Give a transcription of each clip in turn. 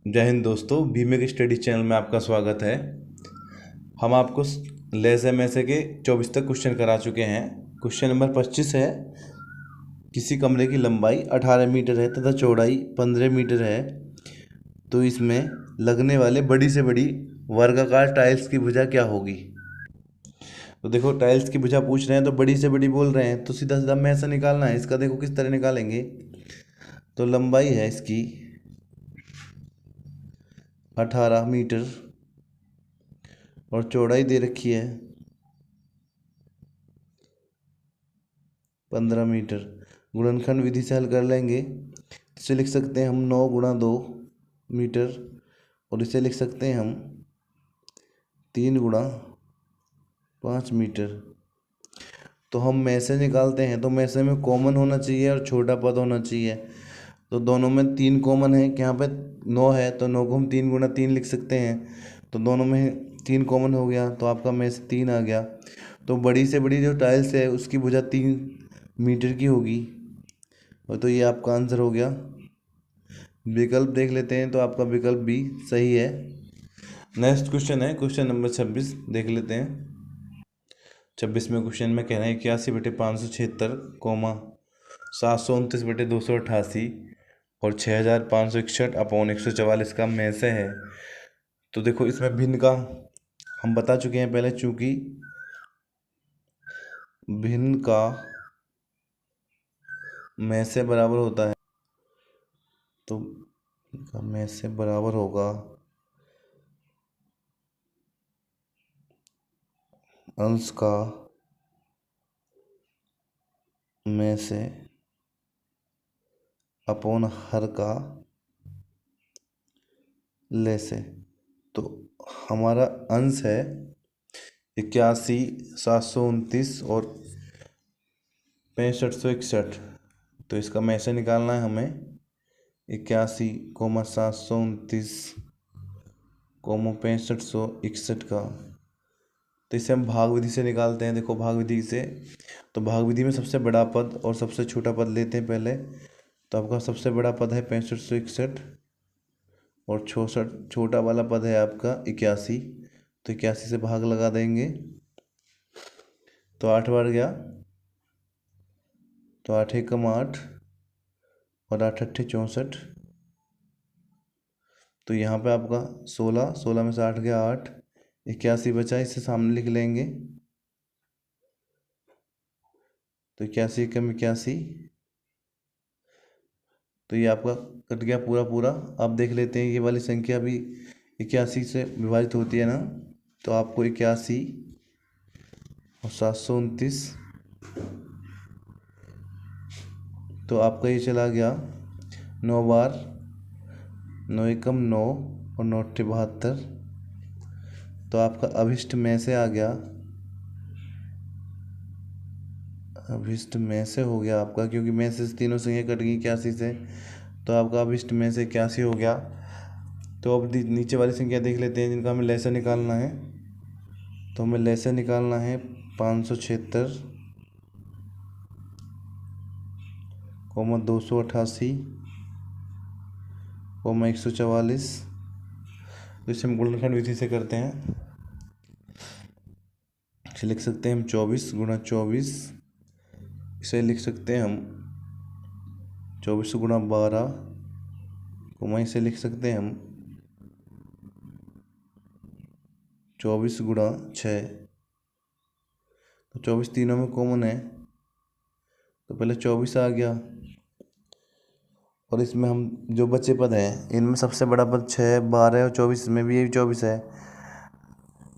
जय हिंद दोस्तों, बीमे के स्टडी चैनल में आपका स्वागत है। हम आपको लेसे में से के 24 तक क्वेश्चन करा चुके हैं। क्वेश्चन नंबर 25 है। किसी कमरे की लंबाई 18 मीटर है तथा चौड़ाई 15 मीटर है, तो इसमें लगने वाले बड़ी से बड़ी वर्गाकार टाइल्स की भुजा क्या होगी। तो देखो, टाइल्स की भुजा पूछ रहे हैं तो बड़ी से बड़ी बोल रहे हैं, तो सीधा सीधा में ऐसा निकालना है। इसका देखो किस तरह निकालेंगे। तो लंबाई है इसकी 18 मीटर और चौड़ाई दे रखी है 15 मीटर। गुणनखंड विधि से हल कर लेंगे। इसे लिख सकते हैं हम 9 × 2 मीटर, और इसे लिख सकते हैं हम 3 × 5 मीटर। तो हम में से निकालते हैं, तो में से में कॉमन होना चाहिए और छोटा पद होना चाहिए। तो दोनों में 3 कॉमन है कि यहाँ पे 9 है, तो 9 को हम 3 × 3 लिख सकते हैं। तो दोनों में 3 कॉमन हो गया, तो आपका में से 3 आ गया। तो बड़ी से बड़ी जो टाइल्स है उसकी भुजा 3 मीटर की होगी, और तो ये आपका आंसर हो गया। विकल्प देख लेते हैं, तो आपका विकल्प भी सही है। नेक्स्ट क्वेश्चन है क्वेश्चन नंबर 26, देख लेते हैं। 26वें क्वेश्चन में कह रहे हैं 81/576, 729/288 और 6561/144 का में से है। तो देखो, इसमें भिन्न का हम बता चुके हैं पहले, चूंकि भिन्न का में से बराबर होता है, तो में से बराबर होगा अंश का में से अपॉन हर का ले से। तो हमारा अंश है 81,729 और 6561। तो इसका में से निकालना है हमें 81,729, 6561 का। तो इसे हम भाग विधि से निकालते हैं। देखो, भाग विधि से, तो भाग विधि में सबसे बड़ा पद और सबसे छोटा पद लेते हैं पहले। तो आपका सबसे बड़ा पद है 6561 और छोटा वाला पद है आपका 81। तो 81 से भाग लगा देंगे, तो 8 बार गया, तो 8 × 8 और 8 × 8 = 64। तो यहाँ पे आपका 16 में से 8 गया 8, 81 बचा, इसे सामने लिख लेंगे। तो 81 × 81, तो ये आपका कट गया पूरा पूरा। अब देख लेते हैं, ये वाली संख्या भी 81 से विभाजित होती है ना। तो आपको 81 और 729, तो आपका ये चला गया 9 बार, 9 × 9 और 9 × 72। तो आपका अभिष्ट में से आ गया, अभिष्ट में से हो गया आपका, क्योंकि में से तीनों संख्या कट गई 81 से। तो आपका अभिष्ट में से 81 हो गया। तो अब नीचे वाली संख्या देख लेते हैं जिनका हमें लैसा निकालना है। तो हमें लैसा निकालना है 576, 288, 144। तो इसे हम गुणनखंड विधि से करते हैं। इसे लिख सकते हैं हम 24 × 24। इसे लिख सकते हैं हम 24 × 12, इसे लिख सकते हैं हम 24 × 6। तो 24 तीनों में कॉमन है, तो पहले 24 आ गया, और इसमें हम जो बचे पद हैं इनमें सबसे बड़ा पद 6, 12 और 24 में भी यही 24 है।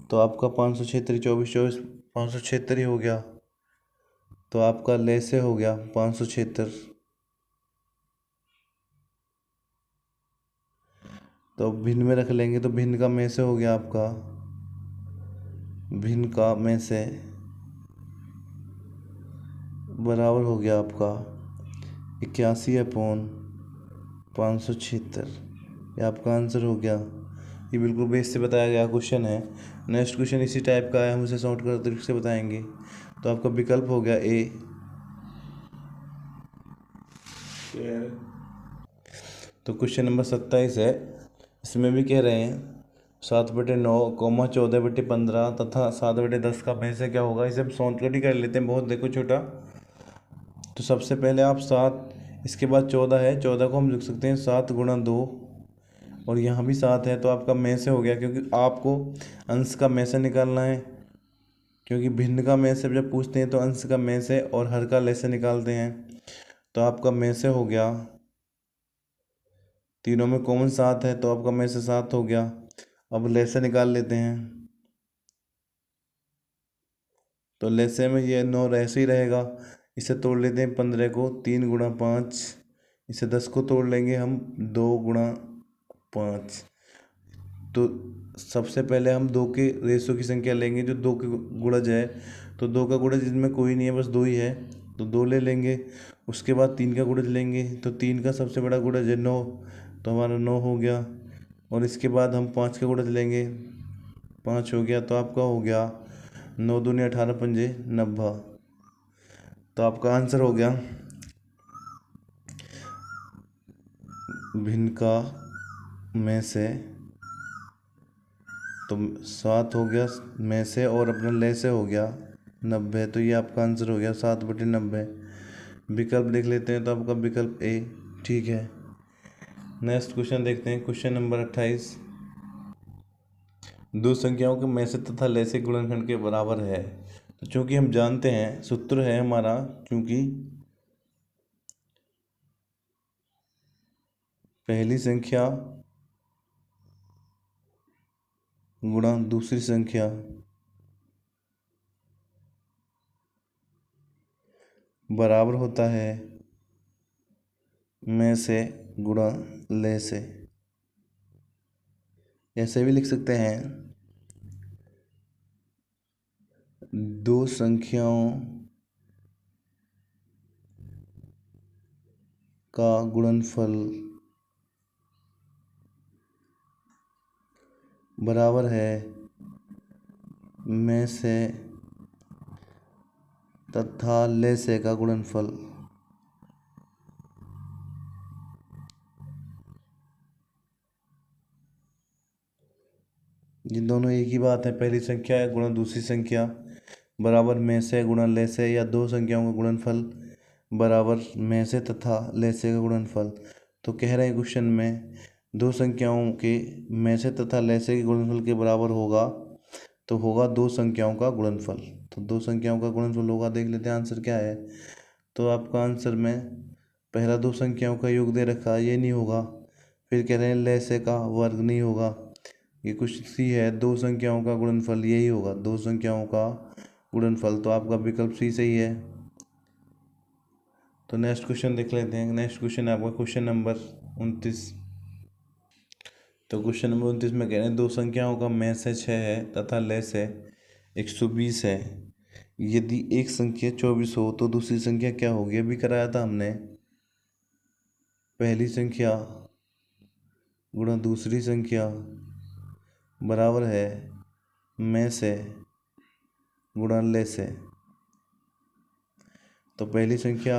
तो आपका 576, 24 24 576 ही हो गया। तो आपका ले से हो गया 576। तो भिन्न में रख लेंगे, तो भिन्न का में से हो गया आपका, भिन्न का में से बराबर हो गया आपका 81/576। ये आपका आंसर हो गया। ये बिल्कुल बेस से बताया गया क्वेश्चन है। नेक्स्ट क्वेश्चन इसी टाइप का है, हम उसे शॉर्ट कर तरीके से बताएंगे। तो आपका विकल्प हो गया ए। तो क्वेश्चन नंबर 27 है। इसमें भी कह रहे हैं 7/9 कॉमा 14/15 तथा 7/10 का में से क्या होगा। इसे हम शॉर्टकट ही कर लेते हैं, बहुत देखो छोटा। तो सबसे पहले आप 7, इसके बाद 14 है, 14 को हम लिख सकते हैं 7 × 2, और यहाँ भी 7 है, तो आपका में से हो गया, क्योंकि आपको अंश का में से निकालना है। क्योंकि भिन्न का में से जब पूछते हैं तो अंश का में से और हर का ले से निकालते हैं। तो आपका में से हो गया, तीनों में कॉमन 7 है, तो आपका में से 7 हो गया। अब ले से निकाल लेते हैं, तो ले से में ये 9 ऐसे ही रहेगा। इसे तोड़ लेते हैं 15 को, 3 × 5। इसे 10 को तोड़ लेंगे हम, 2 × 5। तो सबसे पहले हम 2 के रेशो की संख्या लेंगे जो 2 के गुणज है। तो 2 का गुणज इसमें कोई नहीं है, बस 2 ही है, तो 2 ले लेंगे। उसके बाद 3 का गुणज लेंगे, तो 3 का सबसे बड़ा गुणज है 9, तो हमारा 9 हो गया। और इसके बाद हम 5 का गुणज लेंगे, 5 हो गया, तो आपका हो गया 9 दूनी 18 पंजे 90। तो आपका आंसर हो गया भिन्न का में से, तो 7 हो गया में से और अपना ले से हो गया 90। तो ये आपका आंसर हो गया 7/90। विकल्प देख लेते हैं, तो आपका विकल्प ए ठीक है। नेक्स्ट क्वेश्चन देखते हैं, क्वेश्चन नंबर 28। दो संख्याओं के में से तथा ले से गुणनखंड के बराबर है। तो चूंकि हम जानते हैं, सूत्र है हमारा, क्योंकि पहली संख्या गुणा दूसरी संख्या बराबर होता है में से गुणा ले से। ऐसे भी लिख सकते हैं, दो संख्याओं का गुणनफल बराबर है में से तथा ले से का गुणनफल। ये दोनों एक ही बात है, पहली संख्या गुणा दूसरी संख्या बराबर में से गुणा ले से, या दो संख्याओं का गुणनफल बराबर में से तथा ले से का गुणनफल। तो कह रहे हैं क्वेश्चन में दो संख्याओं के में से तथा ले से के गुणनफल के बराबर होगा, तो होगा दो संख्याओं का गुणनफल। तो दो संख्याओं का गुणनफल होगा, देख लेते हैं आंसर क्या है। तो आपका आंसर में पहला दो संख्याओं का योग दे रखा है, ये नहीं होगा। फिर कह रहे हैं ले से का वर्ग नहीं होगा, ये कुछ सी है, दो संख्याओं का गुणनफल यही होगा, दो संख्याओं का गुणनफल। तो आपका विकल्प सी सही है। तो नेक्स्ट क्वेश्चन देख लेते हैं। नेक्स्ट क्वेश्चन है आपका क्वेश्चन नंबर 29। तो क्वेश्चन नंबर 29 में कह रहे हैं दो संख्याओं का में से 6 है तथा ले से 120 है। यदि एक संख्या 24 हो तो दूसरी संख्या क्या होगी। अभी कराया था हमने, पहली संख्या गुणा दूसरी संख्या बराबर है में से गुणा ले से। तो पहली संख्या,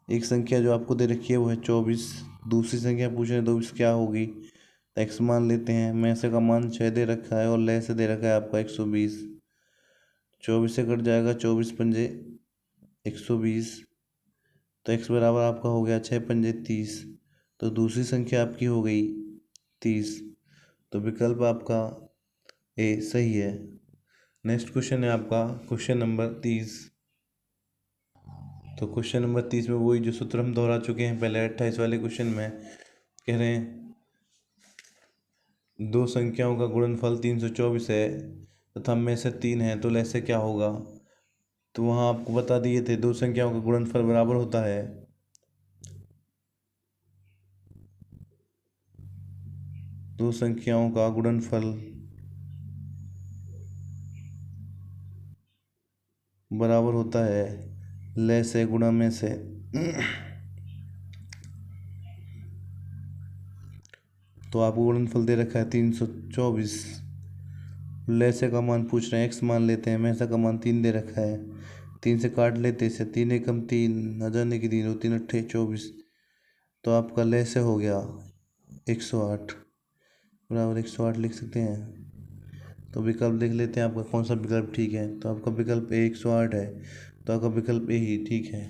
एक संख्या जो आपको दे रखी है वो है 24, दूसरी संख्या पूछ रहे हैं तो क्या होगी। एक्स मान लेते हैं, में से का मान 6 दे रखा है और ले से दे रखा है आपका 120। 24 से कट जाएगा, 24 पंजे 120, तो एक्स बराबर आपका हो गया 6 पंजे 30। तो दूसरी संख्या आपकी हो गई 30। तो विकल्प आपका ए सही है। नेक्स्ट क्वेश्चन है आपका क्वेश्चन नंबर 30। तो क्वेश्चन नंबर 30 में वही जो सूत्र हम दोहरा चुके हैं पहले 28 वाले क्वेश्चन में। कह रहे हैं दो संख्याओं का गुणनफल 324 है तथा में से 3 है, तो ऐसे क्या होगा। तो वहाँ आपको बता दिए थे दो संख्याओं का गुणनफल बराबर होता है दो संख्याओं का गुणनफल बराबर होता है ले से गुणा में से। तो आपको गुणनफल दे रखा है 324, ले से का मान पूछ रहे हैं, एक्स मान लेते हैं, में से का मान 3 दे रखा है, 3 से काट लेते इसे, 3 एकम 3, न जाने की 3 हो, 3 अट्ठे 24। तो आपका ले से हो गया 108। बराबर 108 लिख सकते हैं। तो विकल्प देख लेते हैं आपका कौन सा विकल्प ठीक है। तो आपका विकल्प ए 108 है, तो आपका विकल्प ए ही ठीक है।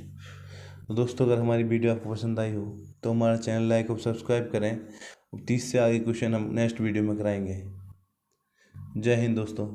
तो दोस्तों, अगर हमारी वीडियो आपको पसंद आई हो तो हमारा चैनल लाइक और सब्सक्राइब करें। 30 से आगे क्वेश्चन हम नेक्स्ट वीडियो में कराएंगे। जय हिंद दोस्तों।